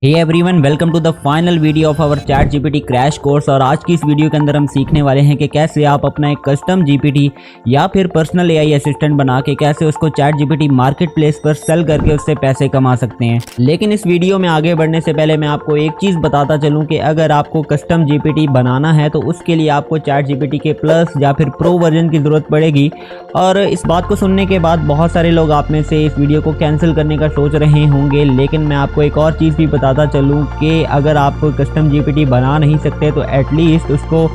Hey everyone, welcome to the final video of our chat GPT crash course. और आज की इस video के अंदर हम सीखने वाले हैं कि कैसे आप अपना एक कस्टम जीपीटी या फिर पर्सनल एआई असिस्टेंट बना के कैसे उसको चैट जीपीटी मार्केट प्लेस पर सेल करके उससे पैसे कमा सकते हैं। लेकिन इस वीडियो में आगे बढ़ने से पहले मैं आपको एक चीज़ बताता चलूँ कि अगर आपको कस्टम जीपीटी बनाना है तो उसके लिए आपको चैट जीपीटी के प्लस या फिर प्रो वर्जन की ज़रूरत पड़ेगी। और इस बात को सुनने के बाद बहुत सारे लोग आप में से इस वीडियो को कैंसिल करने का सोच रहे होंगे, लेकिन मैं आपको एक और चीज़ भी बताता चलूँ कि अगर आप कस्टम जीपीटी बना नहीं सकते तो एटलीस्ट उसको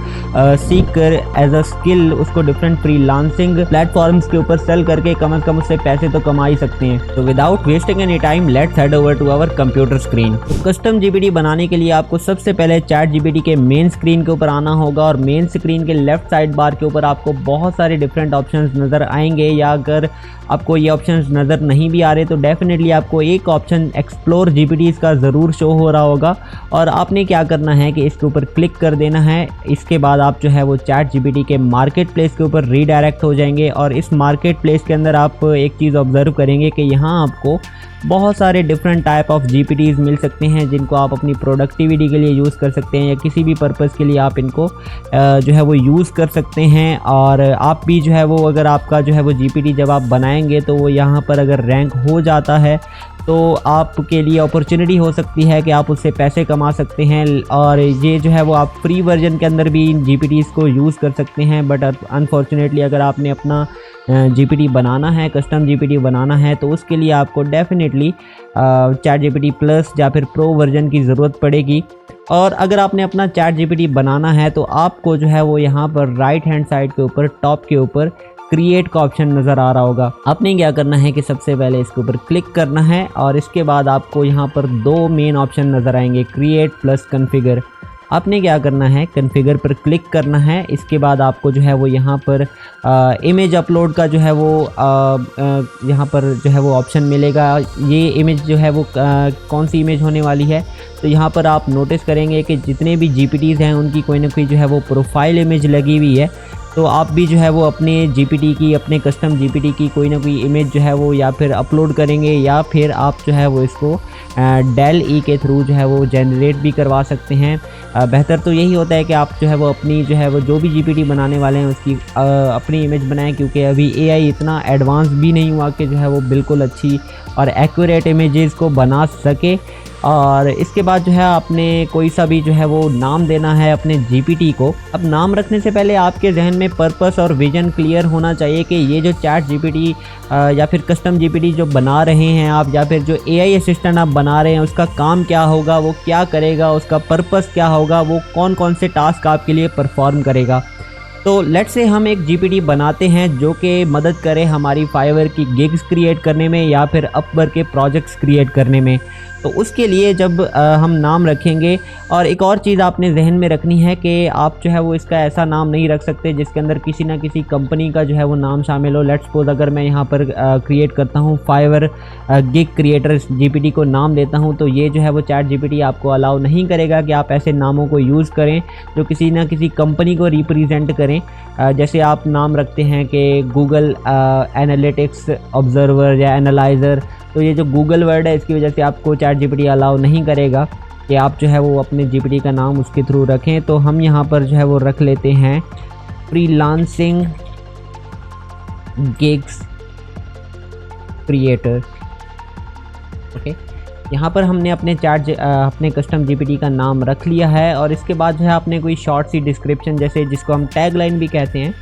सीख कर एज अ स्किल उसको डिफरेंट फ्रीलांसिंग प्लेटफॉर्म्स के ऊपर सेल करके कम से कम उससे पैसे तो कमा ही सकते हैं। तो without wasting any time let's head over to our computer screen. तो कस्टम जीपीटी बनाने के लिए आपको सबसे पहले चैट जीपीटी के मेन स्क्रीन के ऊपर आना होगा और मेन स्क्रीन के लेफ्ट साइड बार के ऊपर आपको बहुत सारे डिफरेंट ऑप्शंस नज़र आएंगे, या अगर आपको ये ऑप्शंस नज़र नहीं भी आ रहे तो डेफिनेटली आपको एक ऑप्शन एक्सप्लोर जीपीटीज का ज़रूर शो हो रहा होगा और आपने क्या करना है कि इसके ऊपर क्लिक कर देना है। इसके बाद आप जो है वो चैट जीपीटी के मार्केट प्लेस के ऊपर रीडायरेक्ट हो जाएंगे और इस मार्केट प्लेस के अंदर आप एक चीज़ ऑब्जर्व करेंगे कि यहाँ आपको बहुत सारे डिफरेंट टाइप ऑफ जीपीटीज मिल सकते हैं जिनको आप अपनी प्रोडक्टिविटी के लिए यूज़ कर सकते हैं या किसी भी पर्पज़ के लिए आप इनको जो है वो यूज़ कर सकते हैं। और आप भी जो है वो अगर आपका जो है वो जीपीटी जब आप बनाएंगे तो वो यहाँ पर अगर रैंक हो जाता है तो आपके लिए अपॉर्चुनिटी हो सकती है कि आप उससे पैसे कमा सकते हैं। और ये जो है वो आप फ्री वर्जन के अंदर भी इन जीपीटीज़ को यूज़ कर सकते हैं, बट अनफॉर्चुनेटली अगर आपने अपना जीपीटी बनाना है, कस्टम जीपीटी बनाना है, तो उसके लिए आपको डेफिनेटली चैट जीपीटी प्लस या फिर प्रो वर्जन की ज़रूरत पड़ेगी। और अगर आपने अपना चैट जीपीटी बनाना है तो आपको जो है वो यहाँ पर राइट हैंड साइड के ऊपर टॉप के ऊपर क्रिएट का ऑप्शन नज़र आ रहा होगा। आपने क्या करना है कि सबसे पहले इसके ऊपर क्लिक करना है और इसके बाद आपको यहाँ पर दो मेन ऑप्शन नज़र आएंगे, क्रिएट प्लस कॉन्फ़िगर। आपने क्या करना है, कॉन्फ़िगर पर क्लिक करना है। इसके बाद आपको जो है वो यहाँ पर इमेज अपलोड का जो है वो यहाँ पर जो है वो ऑप्शन मिलेगा। ये इमेज जो है वो कौन सी इमेज होने वाली है, तो यहाँ पर आप नोटिस करेंगे कि जितने भी जीपीटीज़ हैं उनकी कोई ना कोई जो है वो प्रोफाइल इमेज लगी हुई है। तो आप भी जो है वो अपने जीपीटी की, अपने कस्टम जीपीटी की कोई ना कोई इमेज जो है वो या फिर अपलोड करेंगे या फिर आप जो है वो इसको डेल ई के थ्रू जो है वो जनरेट भी करवा सकते हैं। बेहतर तो यही होता है कि आप जो है वो अपनी जो है वो जो भी जीपीटी बनाने वाले हैं उसकी अपनी इमेज बनाएं, क्योंकि अभी एआई इतना एडवांस भी नहीं हुआ कि जो है वो बिल्कुल अच्छी और एक्यूरेट इमेजेस को बना सके। और इसके बाद जो है आपने कोई सा भी जो है वो नाम देना है अपने जीपीटी को। अब नाम रखने से पहले आपके जहन में पर्पस और विजन क्लियर होना चाहिए कि ये जो चैट जीपीटी या फिर कस्टम जीपीटी जो बना रहे हैं आप, या फिर जो एआई असिस्टेंट आप बना रहे हैं, उसका काम क्या होगा, वो क्या करेगा, उसका पर्पस क्या होगा, वो कौन कौन से टास्क आपके लिए परफॉर्म करेगा। तो लेट्स से हम एक जीपीटी बनाते हैं जो कि मदद करे हमारी फाइवर की गिग्स क्रिएट करने में या फिर अपवर्क के प्रोजेक्ट्स क्रिएट करने में। तो उसके लिए जब हम नाम रखेंगे, और एक और चीज़ आपने जहन में रखनी है कि आप जो है वो इसका ऐसा नाम नहीं रख सकते जिसके अंदर किसी ना किसी कंपनी का जो है वो नाम शामिल हो। लेट्स सपोज अगर मैं यहाँ पर क्रिएट करता हूँ फाइवर गिग क्रिएटर जीपीटी को नाम देता हूँ, तो ये जो है वो चैट जीपीटी आपको अलाउ नहीं करेगा कि आप ऐसे नामों को यूज़ करें जो किसी ना किसी कंपनी को रिप्रेजेंट करें। जैसे आप नाम रखते हैं कि गूगल एनालिटिक्स ऑब्जर्वर या एनालाइज़र, तो ये जो गूगल वर्ड है इसकी वजह से आपको चैट जीपीटी अलाउ नहीं करेगा कि आप जो है वो अपने जीपीटी का नाम उसके थ्रू रखें। तो हम यहाँ पर जो है वो रख लेते हैं फ्रीलांसिंग गिग्स क्रिएटर। ओके, यहाँ पर हमने अपने कस्टम जीपीटी का नाम रख लिया है और इसके बाद जो है आपने कोई शॉर्ट सी डिस्क्रिप्शन, जैसे जिसको हम टैग लाइन भी कहते हैं,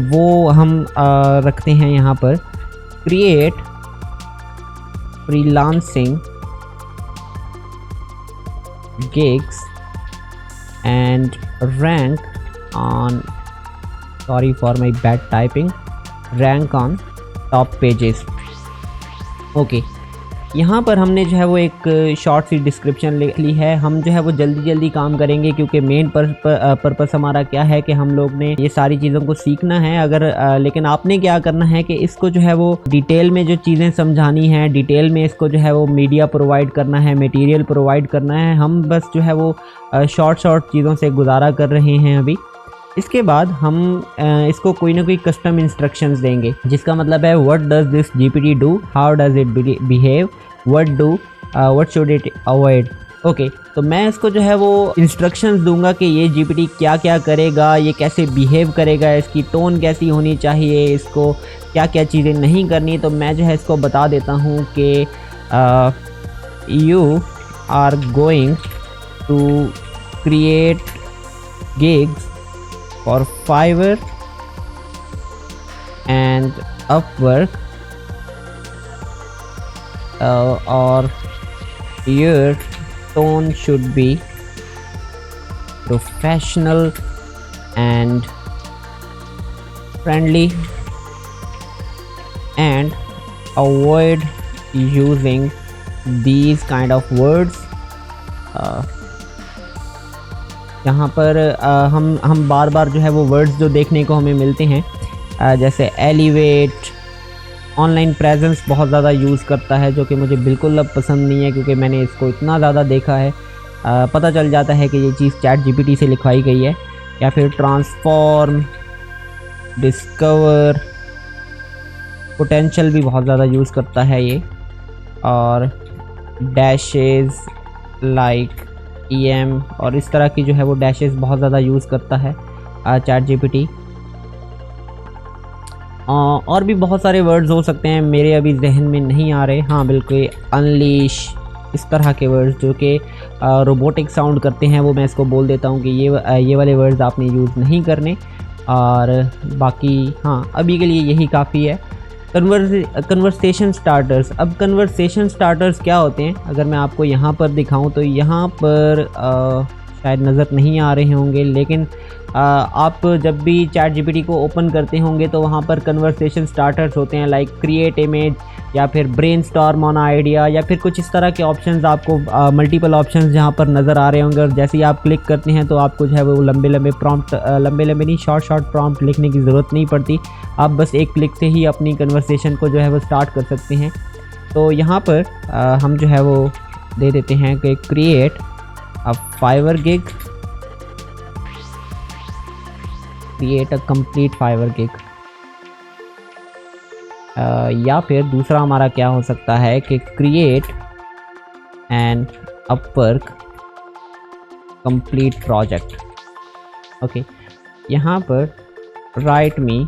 वो हम रखते हैं यहाँ पर, create freelancing gigs and rank on, sorry for my bad typing, rank on top pages। Okay, यहाँ पर हमने जो है वो एक शॉर्ट सी डिस्क्रिप्शन लिख ली है। हम जो है वो जल्दी काम करेंगे क्योंकि मेन पर्पस हमारा क्या है कि हम लोग ने ये सारी चीज़ों को सीखना है। लेकिन आपने क्या करना है कि इसको जो है वो डिटेल में जो चीज़ें समझानी है, डिटेल में इसको जो है वो मीडिया प्रोवाइड करना है, मटेरियल प्रोवाइड करना है। हम बस जो है वो शॉर्ट चीज़ों से गुजारा कर रहे हैं अभी। इसके बाद हम इसको कोई ना कोई कस्टम इंस्ट्रक्शंस देंगे, जिसका मतलब है what does this GPT do, how does it behave, what should it avoid. Okay, तो मैं इसको जो है वो इंस्ट्रक्शंस दूंगा कि ये जीपीटी क्या क्या करेगा, ये कैसे बिहेव करेगा, इसकी टोन कैसी होनी चाहिए, इसको क्या क्या चीज़ें नहीं करनी। तो मैं जो है इसको बता देता हूँ कि you are going to create gigs for Fiverr and Upwork, or your tone should be professional and friendly, and avoid using these kind of words. यहाँ पर हम बार बार जो है वो वर्ड्स जो देखने को हमें मिलते हैं, जैसे एलिवेट, ऑनलाइन प्रेजेंस बहुत ज़्यादा यूज़ करता है, जो कि मुझे बिल्कुल अब पसंद नहीं है, क्योंकि मैंने इसको इतना ज़्यादा देखा है, पता चल जाता है कि ये चीज़ चैट जीपीटी से लिखवाई गई है। या फिर ट्रांसफॉर्म, डिस्कवर, पोटेंशियल भी बहुत ज़्यादा यूज़ करता है ये, और डैशेस लाइक EM और इस तरह की जो है वो डैशेस बहुत ज़्यादा यूज़ करता है चैट जीपीटी। और भी बहुत सारे वर्ड्स हो सकते हैं, मेरे अभी जहन में नहीं आ रहे। हाँ बिल्कुल, अनलीश, इस तरह के वर्ड्स जो कि रोबोटिक साउंड करते हैं, वो मैं इसको बोल देता हूँ कि ये वाले वर्ड्स आपने यूज़ नहीं करने। और बाकी हाँ, अभी के लिए यही काफ़ी है। Conversation starters. अब कन्वर्सेशन स्टार्टर्स क्या होते हैं, अगर मैं आपको यहाँ पर दिखाऊं तो यहाँ पर शायद नज़र नहीं आ रहे होंगे, लेकिन आप जब भी चैट जीपीटी को ओपन करते होंगे तो वहाँ पर कन्वर्सेशन स्टार्टर्स होते हैं, लाइक क्रिएट इमेज या फिर ब्रेनस्टॉर्म ऑन आइडिया, या फिर कुछ इस तरह के ऑप्शंस आपको मल्टीपल ऑप्शंस जहाँ पर नज़र आ रहे होंगे। और जैसे ही आप क्लिक करते हैं तो आपको जो है वो लंबे लंबे नहीं, शॉर्ट प्रॉम्प्ट लिखने की ज़रूरत नहीं पड़ती। आप बस एक क्लिक से ही अपनी कन्वर्सेशन को जो है वो स्टार्ट कर सकते हैं। तो यहाँ पर हम जो है वो दे देते हैं कि create a Fiverr gig, create a complete Fiverr gig. या फिर दूसरा हमारा क्या हो सकता है कि create an Upwork complete project. Okay, यहाँ पर राइट मी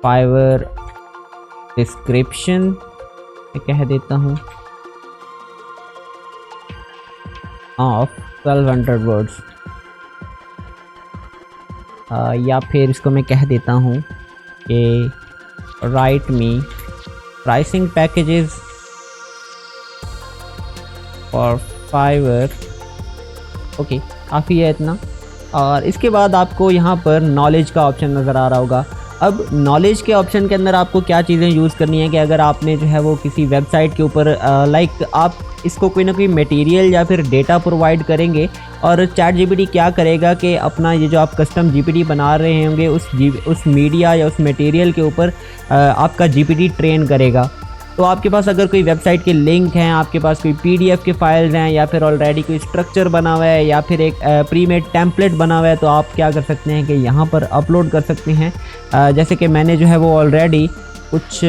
फाइवर डिस्क्रिप्शन मैं कह देता हूँ ऑफ 1200 वर्ड्स, या फिर इसको मैं कह देता हूँ कि write me pricing packages for Fiverr. Okay, काफ़ी है इतना। और इसके बाद आपको यहाँ पर नॉलेज का ऑप्शन नज़र आ रहा होगा। अब नॉलेज के ऑप्शन के अंदर आपको क्या चीज़ें यूज़ करनी है कि अगर आपने जो है वो किसी वेबसाइट के ऊपर लाइक आप इसको कोई ना कोई मटेरियल या फिर डेटा प्रोवाइड करेंगे, और चैट जीपीटी क्या करेगा कि अपना ये जो आप कस्टम जीपीटी बना रहे होंगे उस मीडिया या उस मटेरियल के ऊपर आपका जीपीटी ट्रेन करेगा। तो आपके पास अगर कोई वेबसाइट के लिंक हैं, आपके पास कोई पीडीएफ के फाइल्स हैं, या फिर ऑलरेडी कोई स्ट्रक्चर बना हुआ है, या फिर एक प्रीमेड टेम्पलेट बना हुआ है, तो आप क्या कर सकते हैं कि यहाँ पर अपलोड कर सकते हैं। जैसे कि मैंने जो है वो ऑलरेडी कुछ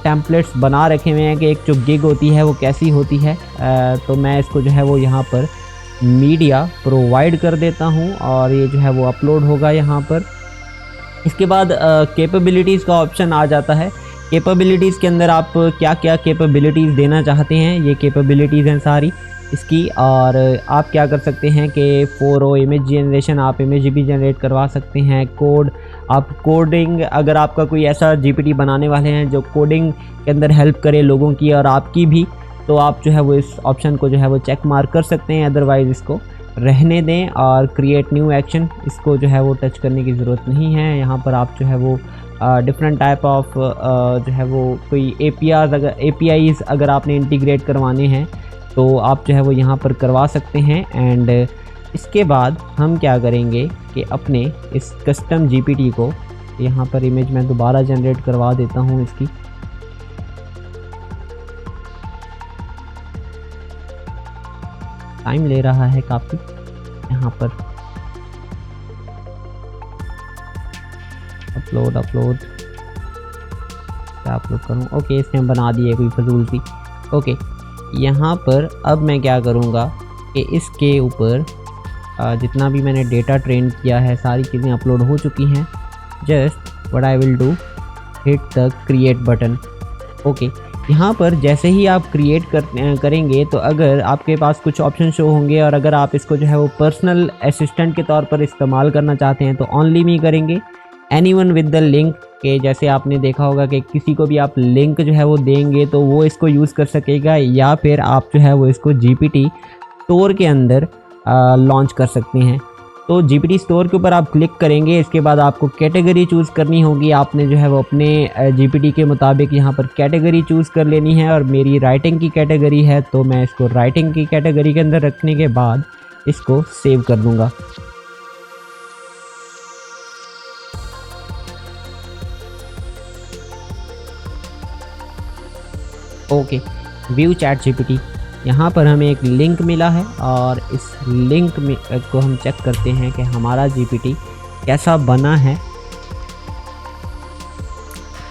टेम्पलेट्स बना रखे हुए हैं कि एक जो गिग होती है वो कैसी होती है। तो मैं इसको जो है वो यहाँ पर मीडिया प्रोवाइड कर देता हूँ और ये जो है वो अपलोड होगा यहाँ पर। इसके बाद कैपेबिलिटीज़ का ऑप्शन आ जाता है। कैपेबिलिटीज़ के अंदर आप क्या क्या कैपेबिलिटीज़ देना चाहते हैं, ये कैपेबिलिटीज़ हैं सारी इसकी। और आप क्या कर सकते हैं कि फोरो इमेज जनरेशन, आप इमेज भी जनरेट करवा सकते हैं। कोड, आप कोडिंग, अगर आपका कोई ऐसा जीपीटी बनाने वाले हैं जो कोडिंग के अंदर हेल्प करे लोगों की और आपकी भी, तो आप जो है वो इस ऑप्शन को जो है वो चेक मार्क कर सकते हैं। अदरवाइज़ इसको रहने दें। और क्रिएट न्यू एक्शन, इसको जो है वो टच करने की ज़रूरत नहीं है। यहाँ पर आप जो है वो डिफरेंट टाइप ऑफ जो है वो कोई एपीआईज़ अगर आपने इंटीग्रेट करवाने हैं तो आप जो है वो यहाँ पर करवा सकते हैं। एंड इसके बाद हम क्या करेंगे कि अपने इस कस्टम जीपीटी को, यहाँ पर इमेज मैं दोबारा जनरेट करवा देता हूँ इसकी। टाइम ले रहा है काफ़ी यहाँ पर। अपलोड क्या अपलोड करूँ? ओके, इसने बना दी है कोई फजूल सी। ओके, यहाँ पर अब मैं क्या करूँगा कि इसके ऊपर जितना भी मैंने डेटा ट्रेन किया है सारी चीज़ें अपलोड हो चुकी हैं। Just what I will do, hit the create button. Okay, यहाँ पर जैसे ही आप क्रिएट करेंगे तो अगर आपके पास कुछ ऑप्शन शो होंगे और अगर आप इसको जो है वो पर्सनल असिस्टेंट के तौर पर इस्तेमाल करना चाहते हैं तो ओनली मी करेंगे, एनीवन विद द लिंक के जैसे आपने देखा होगा कि किसी को भी आप लिंक जो है वो देंगे तो वो इसको यूज़ कर सकेगा, या फिर आप जो है वो इसको GPT स्टोर के अंदर लॉन्च कर सकते हैं। तो GPT स्टोर के ऊपर आप क्लिक करेंगे, इसके बाद आपको कैटेगरी चूज़ करनी होगी। आपने जो है वो अपने GPT के मुताबिक यहाँ पर कैटेगरी चूज़ कर लेनी है और मेरी राइटिंग की कैटेगरी है तो मैं इसको राइटिंग की कैटेगरी के अंदर रखने के बाद इसको सेव कर दूँगा। ओके, व्यू चैट GPT, यहाँ पर हमें एक लिंक मिला है और इस लिंक में को हम चेक करते हैं कि हमारा GPT कैसा बना है।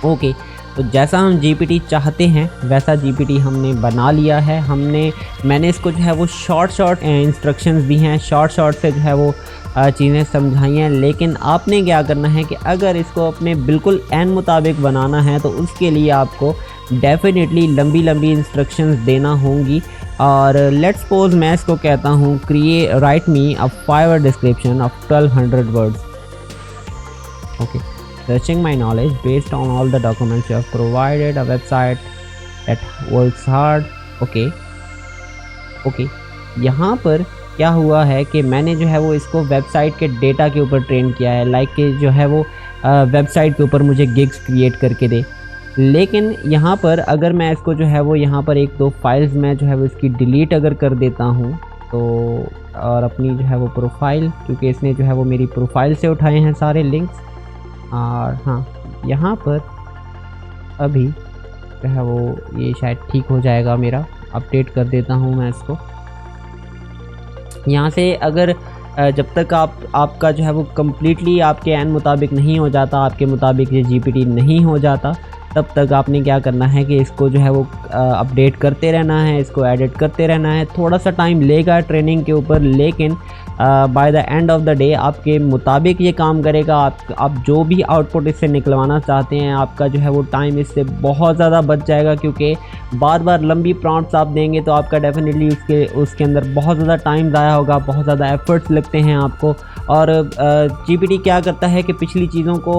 ओके, तो जैसा हम GPT चाहते हैं वैसा GPT हमने बना लिया है। मैंने इसको जो है वो शॉर्ट इंस्ट्रक्शंस दी हैं, शॉर्ट से जो है वो चीज़ें समझाई हैं। लेकिन आपने क्या करना है कि अगर इसको अपने बिल्कुल एन मुताबिक बनाना है तो उसके लिए आपको डेफिनेटली लंबी इंस्ट्रक्शंस देना होंगी। और लेट्स सपोज मैं इसको कहता हूँ right me a Fiverr description of 1200 words. Okay, searching my knowledge based on all the documents you have provided, a website that works hard। Okay, यहाँ पर क्या हुआ है कि मैंने जो है वो इसको वेबसाइट के डेटा के ऊपर ट्रेन किया है, लाइक कि जो है वो वेबसाइट के ऊपर मुझे गिग्स क्रिएट करके दे। लेकिन यहाँ पर अगर मैं इसको जो है वो यहाँ पर 1-2 फाइल्स में जो है वो इसकी डिलीट अगर कर देता हूँ तो, और अपनी जो है वो प्रोफाइल, क्योंकि इसने जो है वो मेरी प्रोफाइल से उठाए हैं सारे लिंक्स। और हाँ, यहाँ पर अभी जो है वो ये शायद ठीक हो जाएगा मेरा, अपडेट कर देता हूँ मैं इसको। यहाँ से अगर जब तक आपका जो है वो कम्प्लीटली आपके एन मुताबिक नहीं हो जाता, आपके मुताबिक ये GPT नहीं हो जाता, तब तक आपने क्या करना है कि इसको जो है वो अपडेट करते रहना है, इसको एडिट करते रहना है। थोड़ा सा टाइम लेगा ट्रेनिंग के ऊपर, लेकिन by the end of the day आपके मुताबिक ये काम करेगा। आप जो भी आउटपुट इससे निकलवाना चाहते हैं, आपका जो है वो टाइम इससे बहुत ज़्यादा बच जाएगा, क्योंकि बार लंबी प्रॉम्प्ट्स आप देंगे तो आपका डेफिनेटली उसके अंदर बहुत ज़्यादा टाइम ज़ाया होगा, बहुत ज़्यादा एफर्ट्स लगते हैं आपको। और GPT क्या करता है कि पिछली चीज़ों को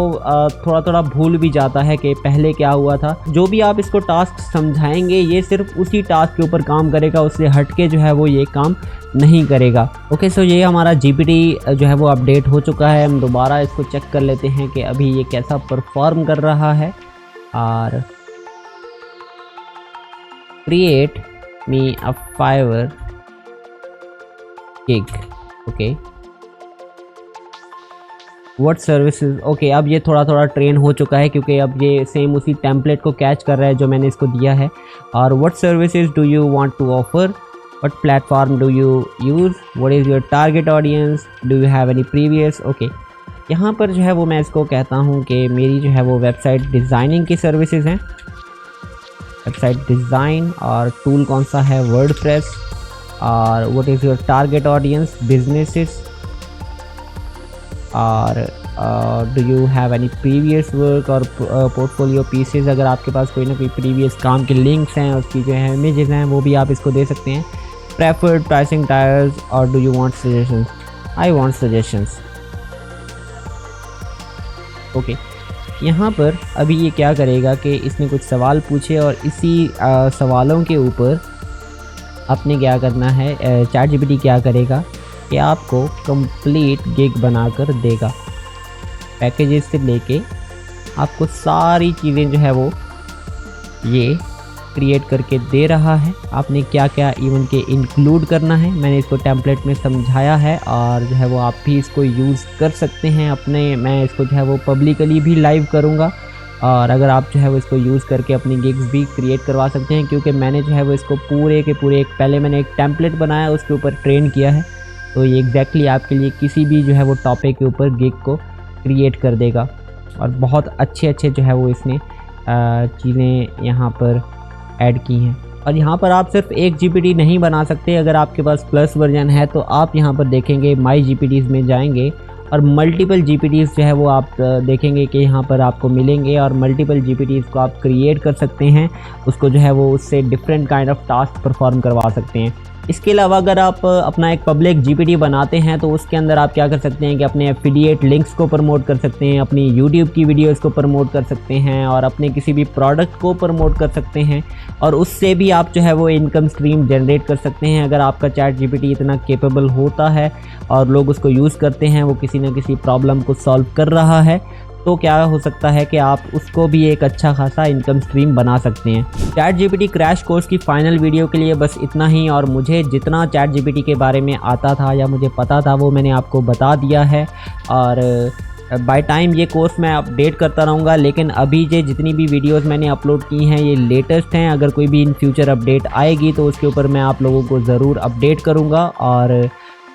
थोड़ा भूल भी जाता है कि पहले क्या हुआ था। जो भी आप इसको टास्क समझाएंगे ये सिर्फ उसी टास्क के ऊपर काम करेगा, उससे हट के जो है वो ये काम नहीं करेगा। ओके, सो ये हमारा GPT जो है वो अपडेट हो चुका है। हम दोबारा इसको चेक कर लेते हैं कि अभी ये कैसा परफॉर्म कर रहा है। और create me a Fiverr gig. Okay, what services. Okay, अब ये थोड़ा ट्रेन हो चुका है, क्योंकि अब ये सेम उसी टेम्पलेट को कैच कर रहा है जो मैंने इसको दिया है। और what services do you want to offer, what platform do you use, what is your target audience, do you have any previous. Okay, यहाँ पर जो है वो मैं इसको कहता हूँ कि मेरी जो है वो वेबसाइट डिज़ाइनिंग की सर्विसेज हैं, वेबसाइट डिज़ाइन, और टूल कौन सा है, वर्डप्रेस। और what is your target audience, businesses. और do you have any previous work और पोर्टफोलियो पीसेज, अगर आपके पास कोई ना कोई प्रीवियस काम के लिंक्स हैं, उसकी जो है इमेजेस हैं, वो भी आप इसको दे सकते हैं। प्रेफर्ड प्राइसिंग टायर्स, और do you want suggestions, I want suggestions. Okay, यहाँ पर अभी ये क्या करेगा कि इसने कुछ सवाल पूछे और इसी सवालों के ऊपर आपने क्या करना है, चैट GPT क्या करेगा कि आपको कंप्लीट गिग बनाकर देगा। पैकेजेस से लेके आपको सारी चीज़ें जो है वो ये क्रिएट करके दे रहा है। आपने क्या क्या इवन के इंक्लूड करना है, मैंने इसको टेम्पलेट में समझाया है, और जो है वो आप भी इसको यूज़ कर सकते हैं अपने। मैं इसको जो है वो पब्लिकली भी लाइव करूँगा, और अगर आप जो है वो इसको यूज़ करके अपनी गिग्स भी क्रिएट करवा सकते हैं, क्योंकि मैंने जो है वो इसको पूरे के पूरे पहले मैंने एक टेम्पलेट बनाया, उसके ऊपर ट्रेन किया है। तो ये एग्जैक्टली आपके लिए किसी भी जो है वो टॉपिक के ऊपर गिग को क्रिएट कर देगा। और बहुत अच्छे जो है वो इसने चीज़ें यहाँ पर ऐड की हैं। और यहाँ पर आप सिर्फ एक जीपीटी नहीं बना सकते। अगर आपके पास प्लस वर्जन है तो आप यहाँ पर देखेंगे माई जीपीटीज़ में जाएंगे और मल्टीपल जीपीटीज़ जो है वो आप देखेंगे कि यहाँ पर आपको मिलेंगे और मल्टीपल जीपीटीज़ को आप क्रिएट कर सकते हैं। उसको जो है वो उससे different kind of task perform करवा सकते हैं। इसके अलावा अगर आप अपना एक पब्लिक जीपीटी बनाते हैं तो उसके अंदर आप क्या कर सकते हैं कि अपने एफिलिएट लिंक्स को प्रमोट कर सकते हैं, अपनी यूट्यूब की वीडियोस को प्रमोट कर सकते हैं और अपने किसी भी प्रोडक्ट को प्रमोट कर सकते हैं और उससे भी आप जो है वो इनकम स्ट्रीम जनरेट कर सकते हैं। अगर आपका चैट जीपीटी इतना केपेबल होता है और लोग उसको यूज़ करते हैं, वो किसी न किसी प्रॉब्लम को सॉल्व कर रहा है, तो क्या हो सकता है कि आप उसको भी एक अच्छा खासा इनकम स्ट्रीम बना सकते हैं। चैट जीपीटी क्रैश कोर्स की फाइनल वीडियो के लिए बस इतना ही और मुझे जितना चैट जीपीटी के बारे में आता था या मुझे पता था वो मैंने आपको बता दिया है और बाय टाइम ये कोर्स मैं अपडेट करता रहूँगा। लेकिन अभी ये जितनी भी वीडियोस मैंने अपलोड की हैं ये लेटेस्ट हैं। अगर कोई भी इन फ्यूचर अपडेट आएगी तो उसके ऊपर मैं आप लोगों को ज़रूर अपडेट करूँगा और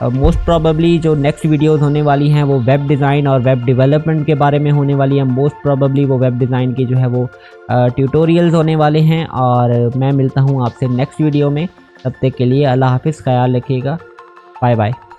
मोस्ट प्रॉबेबली जो नेक्स्ट वीडियोस होने वाली हैं वो वेब डिज़ाइन और वेब डेवलपमेंट के बारे में होने वाली है। मोस्ट प्रॉबेबली वो वेब डिज़ाइन की जो है वो ट्यूटोरियल्स होने वाले हैं और मैं मिलता हूँ आपसे नेक्स्ट वीडियो में। तब तक के लिए अल्लाह हाफिज़, ख्याल रखिएगा, बाय बाय।